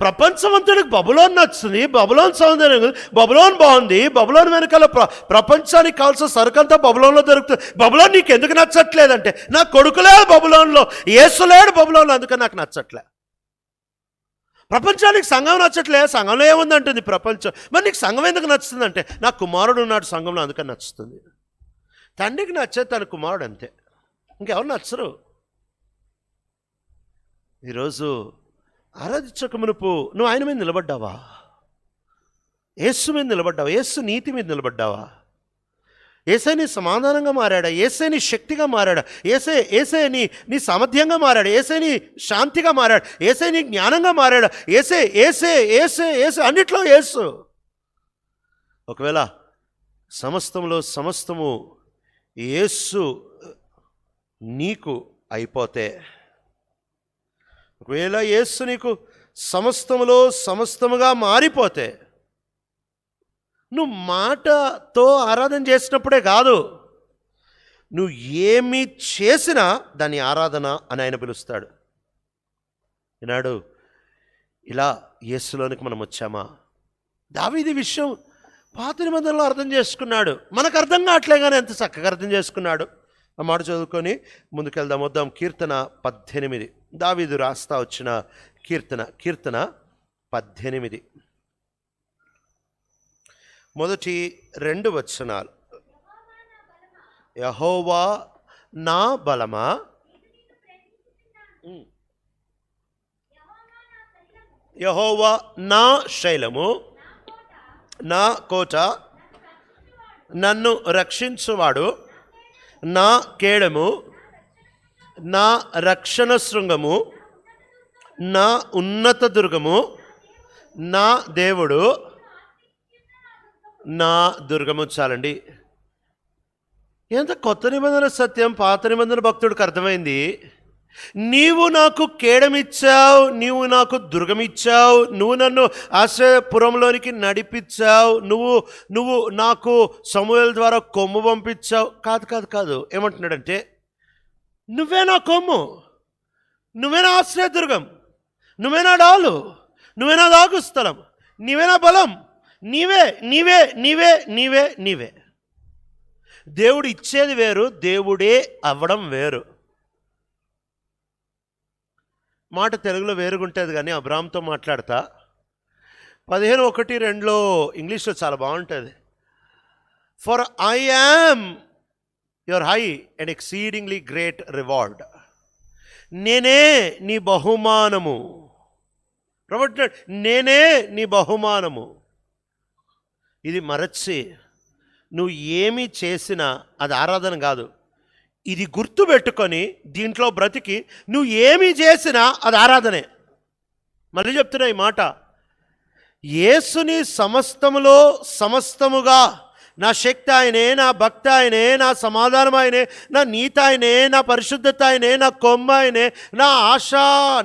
Speaker 1: ప్రపంచం అంతటికి బబులోన్ నచ్చుతుంది, బబులోన్ సౌందర్యం, బబులోన్ బాగుంది, బబులోన్ వెనకాల ప్రపంచానికి కావాల్సిన సరుకంతా బబులోన్లో దొరుకుతుంది. బబులోన్ నీకు ఎందుకు నచ్చట్లేదంటే నా కొడుకులేడు బబులోన్లో, యేసులేడు బబులోన్లో, అందుకని నాకు నచ్చట్లే. ప్రపంచానికి సంఘం నచ్చట్లే, సంఘంలో ఏముందంటుంది ప్రపంచం. మరి నీకు సంఘం ఎందుకు నచ్చుతుందంటే నా కుమారుడు ఉన్నాడు సంఘంలో, అందుకని నచ్చుతుంది. తండ్రికి నచ్చేది తన కుమారుడు, అంతే, ఇంకెవరు నచ్చరు. ఈరోజు ఆరాధించక మునుపు నువ్వు ఆయన మీద నిలబడ్డావా? యేసు మీద నిలబడ్డావా? యేసు నీతి మీద నిలబడ్డావా? ఏసై నీ సమాధానంగా మారాడా? ఏసై నీ శక్తిగా మారాడా? ఏసై నీ సామర్థ్యంగా మారాడు? ఏసై నీ శాంతిగా మారాడు? ఏసై నీ జ్ఞానంగా మారాడా? ఏసే ఏసే ఏసే ఏసే అన్నిట్లో యేసు. ఒకవేళ సమస్తము యేసు నీకు అయిపోతే, ఒకవేళ యేసు నీకు సమస్తముగా మారిపోతే, నువ్వు మాటతో ఆరాధన చేసినప్పుడే కాదు, నువ్వు ఏమి చేసినా దాన్ని ఆరాధన అని ఆయన పిలుస్తాడు. ఈనాడు ఇలా యేసులోనికి మనం వచ్చామా? దావీదు విషయం పాత నిబంధనలో అర్థం చేసుకున్నాడు, మనకు అర్థం కావట్లే కానీ ఎంత చక్కగా అర్థం చేసుకున్నాడు. ఆ మాట చదువుకొని ముందుకెళ్దాం. వద్దాం. కీర్తన 18, దావీదు రాస్తా వచ్చిన కీర్తన 18 మొదటి 2 వచనాలు. యెహోవా నా బలమా, యెహోవా నా శైలము, నా కోట, నన్ను రక్షించువాడు, నా కేడము, నా రక్షణ శృంగము, నా ఉన్నత దుర్గము, నా దేవుడు, నా దుర్గము. చాలండి. ఎంత కొత్త నిబంధన సత్యం పాత నిబంధన భక్తుడికి అర్థమైంది. నీవు నాకు కేడమిచ్చావు, నీవు నాకు దుర్గమిచ్చావు, నువ్వు నన్ను ఆశ్రయపురంలోనికి నడిపించావు, నువ్వు నాకు సమూయేలు ద్వారా కొమ్ము పంపించావు. కాదు. ఏమంటున్నాడంటే, నువ్వే నా కొమ్ము, నువ్వే నా ఆశ్రయదుర్గం, నువ్వే నా డాలు, నువ్వే నా దాగు స్థలం, నీవే నా బలం, నీవే నీవే నీవే నీవే నీవే. దేవుడు ఇచ్చేది వేరు, దేవుడే అవ్వడం వేరు. మాట తెలుగులో వేరుగుంటుంది కానీ అబ్రామ్తో మాట్లాడతా 15:1-2 ఇంగ్లీష్లో చాలా బాగుంటుంది. For I am your high and exceedingly great reward. నేనే నీ బహుమానము. కాబట్టి నేనే నీ బహుమానము. ఇది మరచి నువ్వు ఏమి చేసినా అది ఆరాధన కాదు. ఇది గుర్తుపెట్టుకొని దీంట్లో బ్రతికి నువ్వు ఏమి చేసినా అది ఆరాధనే. మళ్ళీ చెప్తున్నా ఈ మాట. యేసుని సమస్తముగా నా శక్తి ఆయనే, నా భక్తి ఆయనే, నా సమాధానం ఆయనే, నా నీతి ఆయనే, నా పరిశుద్ధత ఆయనే, నా కొమ్మ ఆయనే, నా ఆశ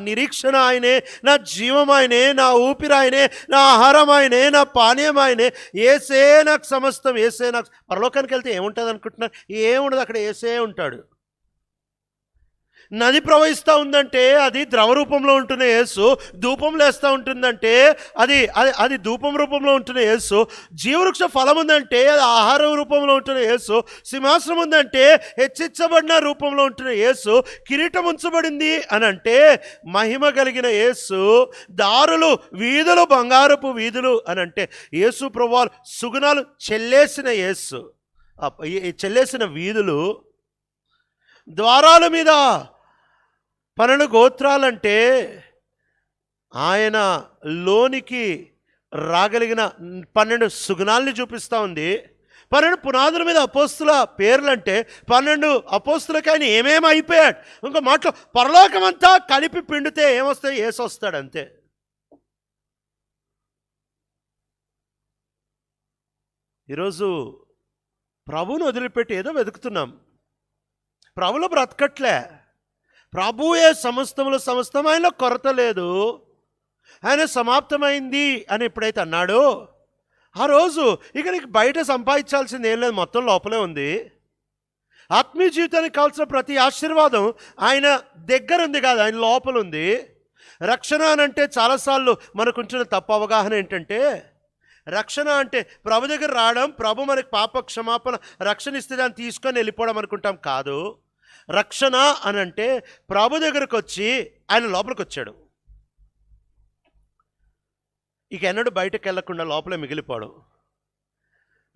Speaker 1: నిరీక్షణ ఆయనే, నా జీవం ఆయనే, నా ఊపిరి ఆయనే, నా ఆహారం ఆయనే, నా పానీయం ఆయనే. ఏసే నాకు సమస్తం. ఏసే నాకు. పరలోకానికి వెళ్తే ఏముంటుంది అనుకుంటున్నారు? ఏముండదు, అక్కడ ఏసే ఉంటాడు. నది ప్రవహిస్తూ ఉందంటే అది ద్రవ రూపంలో ఉంటున్న యేసు. ధూపం లేస్తూ ఉంటుందంటే అది ధూపం రూపంలో ఉంటున్న యేసు. జీవవృక్ష ఫలం ఉందంటే అది ఆహార రూపంలో ఉంటున్న యేసు. సింహాసనం ఉందంటే హెచ్చించబడిన రూపంలో ఉంటున్న యేసు. కిరీటం ఉంచబడింది అని అంటే మహిమ కలిగిన యేసు. దారులు వీధులు బంగారపు వీధులు అని అంటే యేసు ప్రభువారు సుగుణాలు చెల్లేసిన యేసు. చెల్లేసిన వీధులు, ద్వారాల మీద 12 గోత్రాలంటే ఆయన లోనికి రాగలిగిన 12 సుగుణాలని చూపిస్తూ ఉంది. 12 పునాదుల మీద అపోస్తుల పేర్లంటే 12 అపోస్తులకి ఆయన ఏమేమి అయిపోయాడు. ఇంకో మాటలో పరలోకమంతా కలిపి పిండితే ఏమొస్తాయి? యేసు వస్తాడు అంతే. ఈరోజు ప్రభువును వదిలిపెట్టి ఏదో వెతుకుతున్నాం. ప్రభులో బ్రతకట్లే. ప్రభువే సమస్తం, ఆయనలో కొరత లేదు, ఆయన సమాప్తమైంది అని ఎప్పుడైతే అన్నాడో ఆ రోజు ఇక నీకు బయట సంపాదించాల్సింది ఏం లేదు, మొత్తం లోపలే ఉంది. ఆత్మీయ జీవితానికి కావాల్సిన ప్రతి ఆశీర్వాదం ఆయన దగ్గర ఉంది కాదు, ఆయన లోపల ఉంది. రక్షణ అని అంటే చాలాసార్లు మనకు ఉంచిన తప్పు అవగాహన ఏంటంటే, రక్షణ అంటే ప్రభు దగ్గర రావడం, ప్రభు మనకి పాప క్షమాపణ రక్షణ ఇస్తే దాన్ని తీసుకొని వెళ్ళిపోవడం అనుకుంటాం. కాదు. రక్షణ అని అంటే ప్రభు దగ్గరకు వచ్చి ఆయన లోపలికి వచ్చాడు. ఇక ఎన్నడూ బయటకు వెళ్లకుండా లోపలే మిగిలిపోవడం.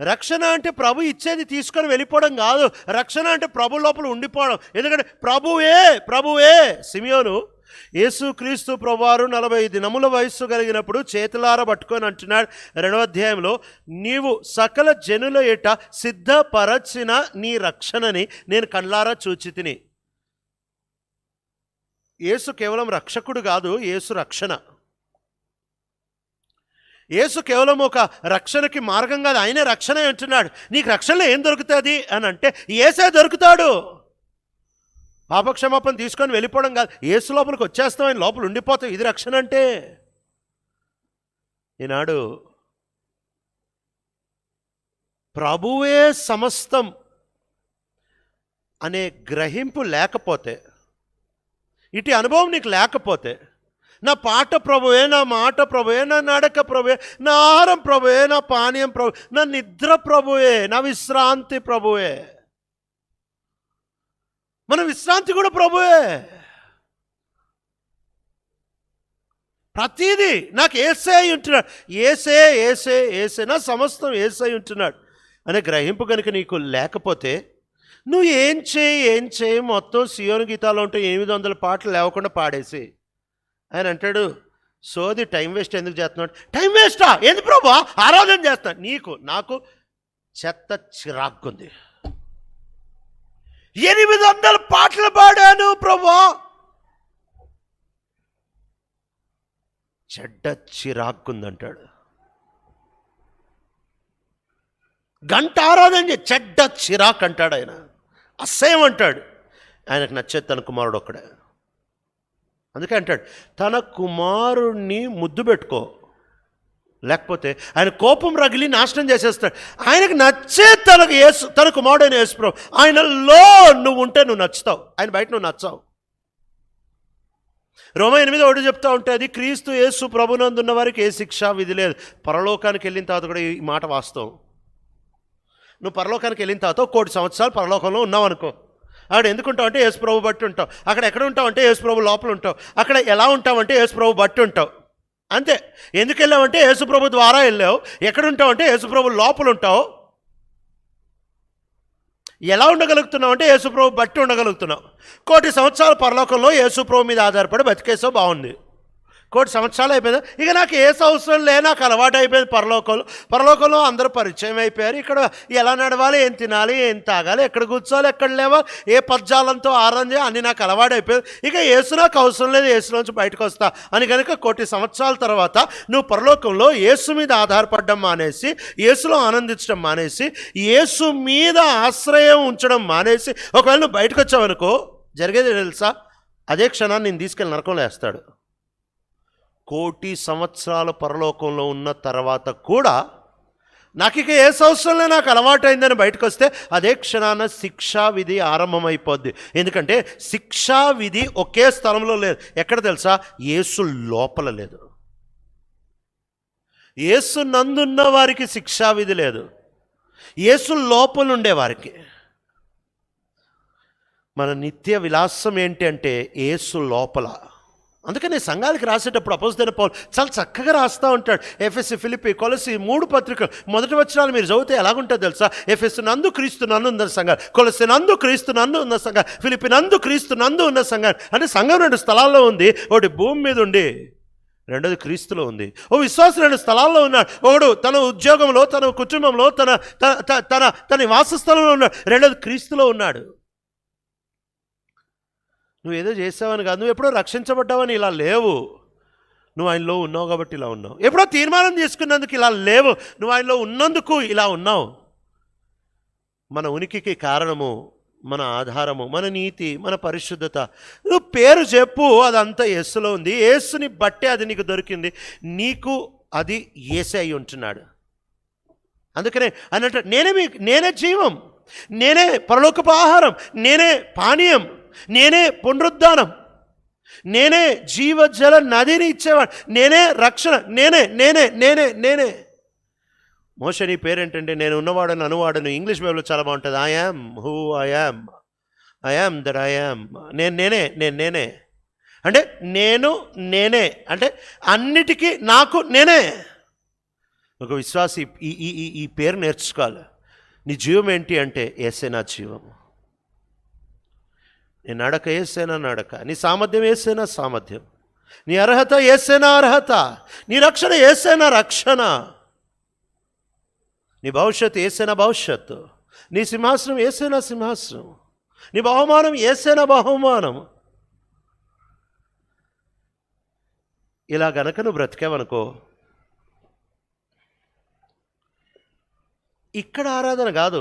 Speaker 1: రక్షణ అంటే ప్రభు ఇచ్చేది తీసుకొని వెళ్ళిపోవడం కాదు. రక్షణ అంటే ప్రభు లోపల ఉండిపోవడం. ఎందుకంటే ప్రభువే సిమియోను యేసుక్రీస్తు ప్రభువారు 40 దినముల వయస్సు కలిగినప్పుడు చేతులార పట్టుకొని అంటున్నాడు 2వ అధ్యాయంలో, నీవు సకల జనుల ఎట సిద్ధపరచిన నీ రక్షణని నేను కళ్ళారా చూచితిని. యేసు కేవలం రక్షకుడు కాదు, యేసు రక్షణ. యేసు కేవలం ఒక రక్షణకి మార్గం కాదు, ఆయనే రక్షణ అంటున్నాడు. నీకు రక్షణలో ఏం దొరుకుతుంది అని అంటే యేసే దొరుకుతాడు. పాపక్షమాపణ తీసుకొని వెళ్ళిపోవడం కాదు, యేసు లోపలికి వచ్చేస్తాం, ఆయన లోపల ఉండిపోతాం. ఇది రక్షణ అంటే. ఈనాడు ప్రభువే సమస్తం. అనే గ్రహింపు లేకపోతే, ఇటు అనుభవం నీకు లేకపోతే, నా పాట ప్రభువే, నా మాట ప్రభువే, నా నడక ప్రభువే, నా ఆహారం ప్రభువే, నా పానీయం ప్రభు, నా నిద్ర ప్రభువే, నా విశ్రాంతి ప్రభువే, మన విశ్రాంతి కూడా ప్రభువే, ప్రతిదీ నాకు ఏసే అయి ఉంటున్నాడు, ఏసే ఏసే ఏసే, నా సమస్తం ఏసే అయి ఉంటున్నాడు అనే గ్రహింపు కనుక నీకు లేకపోతే, నువ్వు ఏం చేయి మొత్తం సియోను గీతాలో ఉంటే 800 పాటలు లేవకుండా పాడేసి. ఆయన అంటాడు, సోది టైం వేస్ట్ ఎందుకు చేస్తున్నాడు? టైం వేస్టా? ఏంది ప్రభా? ఆరాధన చేస్తా. నాకు చెత్త చిరాక్కుంది, 800 పాటలు పాడాను ప్రభా, చెడ్డ చిరాక్కుందంటాడు. గంట ఆరాధన చేయి, చెడ్డ చిరాక్ అంటాడు ఆయన, అసహ్యం అంటాడు. ఆయనకు నచ్చేది తన కుమారుడు ఒక్కడే. అందుకే అంటాడు, తన కుమారుణ్ణి ముద్దు పెట్టుకో, లేకపోతే ఆయన కోపం రగిలి నాశనం చేసేస్తాడు. ఆయనకు నచ్చే తన కుమారుడైన యేసు ప్రభు, ఆయనలో నువ్వు ఉంటే నువ్వు నచ్చుతావు, ఆయన బయట నువ్వు నచ్చావు. రోమా 8:1 చెప్తా ఉంటే, అది క్రీస్తు యేసు ప్రభునందున్న వారికి ఏ శిక్షా విధి లేదు. పరలోకానికి వెళ్ళిన తర్వాత కూడా ఈ మాట వాస్తవం. నువ్వు పరలోకానికి వెళ్ళిన తర్వాత 1,000,000 సంవత్సరాలు పరలోకంలో ఉన్నావు అనుకో, అక్కడ ఎందుకు ఉంటావు అంటే యేసు ప్రభు బట్టి ఉంటావు. అక్కడ ఎక్కడ ఉంటావు అంటే యేసు ప్రభు లోపల ఉంటావు. అక్కడ ఎలా ఉంటావు అంటే యేసు ప్రభు బట్టి ఉంటావు. అంతే. ఎందుకు వెళ్ళావంటే యేసు ప్రభు ద్వారా వెళ్ళావు. ఎక్కడ ఉంటావు అంటే యేసు ప్రభు లోపల ఉంటావు. ఎలా ఉండగలుగుతున్నావు అంటే యేసు ప్రభు బట్టి ఉండగలుగుతున్నావు. 1,000,000 సంవత్సరాల పరలోకంలో యేసు ప్రభు మీద ఆధారపడి బతికేసావు, బాగుంది. 1,000,000 సంవత్సరాలు అయిపోయింది, ఇక నాకు ఏసు అవసరం లే, నాకు అలవాటు అయిపోయింది. పరలోకంలో అందరూ పరిచయం అయిపోయారు. ఇక్కడ ఎలా నడవాలి, ఏం తినాలి, ఏం తాగాలి, ఎక్కడ కూర్చోవాలి, ఎక్కడ లేవాలి, ఏ పద్యాలంతో ఆరాధన చేయాలి, అన్నీ నాకు అలవాటు అయిపోయింది. ఇక యేసు నాకు అవసరం లేదు, యేసులోంచి బయటకు వస్తా అని కనుక 1,000,000 సంవత్సరాల తర్వాత నువ్వు పరలోకంలో యేసు మీద ఆధారపడడం మానేసి, యేసులో ఆనందించడం మానేసి, యేసు మీద ఆశ్రయం ఉంచడం మానేసి ఒకవేళ నువ్వు బయటకు వచ్చావనుకో, జరిగేది తెలుసా? అదే క్షణాన్ని నేను తీసుకెళ్ళి నరకంలో వేస్తాడు. 1,000,000 సంవత్సరాల పరలోకంలో ఉన్న తర్వాత కూడా నాకు ఇక ఏ సంవత్సరంలో నాకు అలవాటైందని బయటకు వస్తే అదే క్షణాన శిక్షా విధి ఆరంభమైపోద్ది. ఎందుకంటే శిక్షా విధి ఒకే స్థలంలో లేదు. ఎక్కడ తెలుసా? యేసు లోపల లేదు. యేసు నందున్న వారికి శిక్షా విధి లేదు, యేసు లోపల ఉండే వారికి. మన నిత్య విలాసం ఏంటి అంటే యేసు లోపల. అందుకని సంఘాలకి రాసేటప్పుడు అపోస్తలుడైన పౌలు చాలా చక్కగా రాస్తూ ఉంటాడు. ఎఫెసు, ఫిలిప్పీ, కొలస్సీ 3 పత్రికలు మొదటి వచనాలు మీరు చదివితే ఎలాగుంటుందో తెలుసా? ఎఫెసు నందు క్రీస్తు నందు ఉన్న సంఘాలు, కొలస్సీ నందు క్రీస్తు నందు ఉన్న సంఘాలు, ఫిలిప్పీ నందు క్రీస్తు నందు ఉన్న సంఘాలు. అంటే సంఘం 2 స్థలాల్లో ఉంది. ఒకటి భూమి మీద ఉండి, రెండోది క్రీస్తులో ఉంది. ఓ విశ్వాసం 2 స్థలాల్లో ఉన్నాడు. ఒకడు తన ఉద్యోగంలో, తన కుటుంబంలో, తన నివాసస్థలంలో ఉన్నాడు. రెండోది క్రీస్తులో ఉన్నాడు. నువ్వు ఏదో చేసావని కాదు, నువ్వు ఎప్పుడో రక్షించబడ్డావని ఇలా లేవు. నువ్వు ఆయనలో ఉన్నావు కాబట్టి ఇలా ఉన్నావు. ఎప్పుడో తీర్మానం చేసుకున్నందుకు ఇలా లేవు, నువ్వు ఆయనలో ఉన్నందుకు ఇలా ఉన్నావు. మన ఉనికికి కారణము, మన ఆధారము, మన నీతి, మన పరిశుద్ధత. నువ్వు పేరు చెప్పు, అదంతా యేసులో ఉంది. యేసుని బట్టే అది నీకు దొరికింది. నీకు అది యేసే అయి ఉంటున్నాడు. అందుకనే అన్నట్టు నేనే జీవం, నేనే పరలోకపు ఆహారం, నేనే పానీయం, నేనే పునరుద్ధానం, నేనే జీవజల నదిని ఇచ్చేవాడు, నేనే రక్షణ, నేనే. మోషే నీ పేరేంటంటే నేను ఉన్నవాడని అనువాడను. ఇంగ్లీష్ బైబిల్లో చాలా బాగుంటుంది. I am who I am that I am. నేనే అంటే నేనే అంటే అన్నిటికీ నాకు నేనే. ఒక విశ్వాసి ఈ పేరు నేర్చుకోవాలి. నీ జీవం ఏంటి అంటే యేసే నా జీవం, నీ నడక యేసేనా నడక, నీ సామర్థ్యం యేసేనా సామర్థ్యం, నీ అర్హత యేసేనా అర్హత, నీ రక్షణ యేసేనా రక్షణ, నీ భవిష్యత్తు యేసేనా భవిష్యత్తు, నీ సింహాసనం యేసేనా సింహాసనం, నీ బహుమానం యేసేనా బహుమానం. ఇలా గనక నువ్వు బ్రతికావనుకో, ఇక్కడ ఆరాధన కాదు,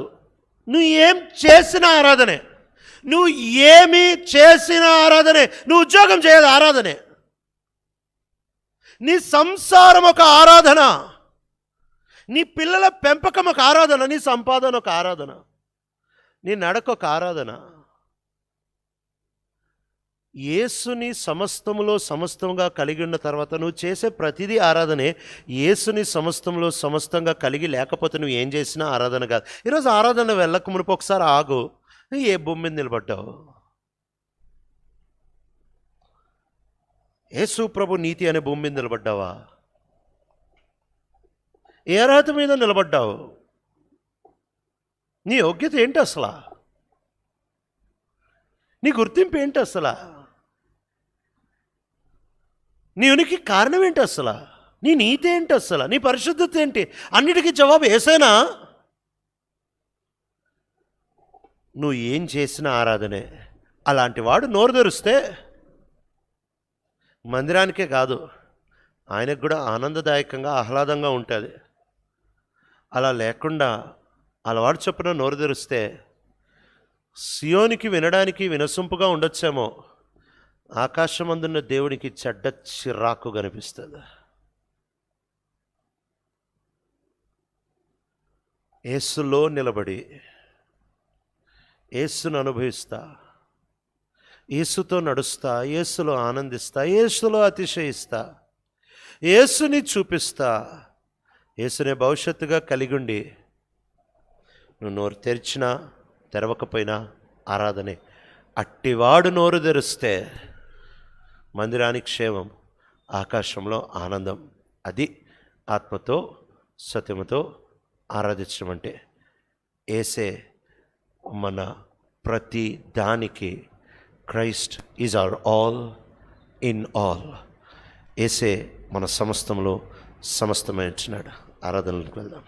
Speaker 1: నువ్వు ఏం చేసిన ఆరాధనే, నువ్వు ఏమి చేసిన ఆరాధనే. నువ్వు ఉద్యోగం చేయదు ఆరాధనే, నీ సంసారం ఒక ఆరాధన, నీ పిల్లల పెంపకం ఒక ఆరాధన, నీ సంపాదన ఒక ఆరాధన, నీ నడక ఒక ఆరాధన. యేసుని సమస్తములో సమస్తంగా కలిగి ఉన్న తర్వాత నువ్వు చేసే ప్రతిదీ ఆరాధనే. యేసుని సమస్తంలో సమస్తంగా కలిగి లేకపోతే నువ్వు ఏం చేసినా ఆరాధన కాదు. ఈరోజు ఆరాధన వెళ్ళక మునుపు ఒకసారి ఆగు. ఏ భూమి మీద నిలబడ్డావు? యేసు ప్రభు నీతి అనే భూమి మీద నిలబడ్డావా? ఏ అర్హత మీద నిలబడ్డావు? నీ యోగ్యత ఏంటి అసలు? నీ గుర్తింపు ఏంటి అసలు? నీ ఉనికి కారణం ఏంటి అసలు? నీ నీతి ఏంటి అసలు? నీ పరిశుద్ధత ఏంటి? అన్నిటికీ జవాబు యేసేనా? నువ్వు ఏం చేసినా ఆరాధనే. అలాంటి వాడు నోరు తెరిస్తే మందిరానికే కాదు, ఆయనకు కూడా ఆనందదాయకంగా ఆహ్లాదంగా ఉంటుంది. అలా లేకుండా అలవాటు చొప్పున నోరు తెరిస్తే సియోనికి వినడానికి వినసొంపుగా ఉండొచ్చేమో, ఆకాశమందున్న దేవునికి చెడ్డ చిరాకు కనిపిస్తుంది. యేసులో నిలబడి యేసును అనుభవిస్తా, యేసుతో నడుస్తా, యేసులో ఆనందిస్తా, యేసులో అతిశయిస్తా, యేసుని చూపిస్తా, యేసునే భవిష్యత్తుగా కలిగుండి నువ్వు నోరు తెరిచినా తెరవకపోయినా ఆరాధనే. అట్టివాడు నోరు తెరిస్తే మందిరానికి క్షేమం, ఆకాశంలో ఆనందం. అది ఆత్మతో సత్యముతో ఆరాధించడం అంటే. యేసే మన ప్రతి దానికి, Christ is our all in all. యేసే మన సమస్తంలో సమస్తమైనట్టున్నాడు. ఆరాధనలకు వెళ్దాం.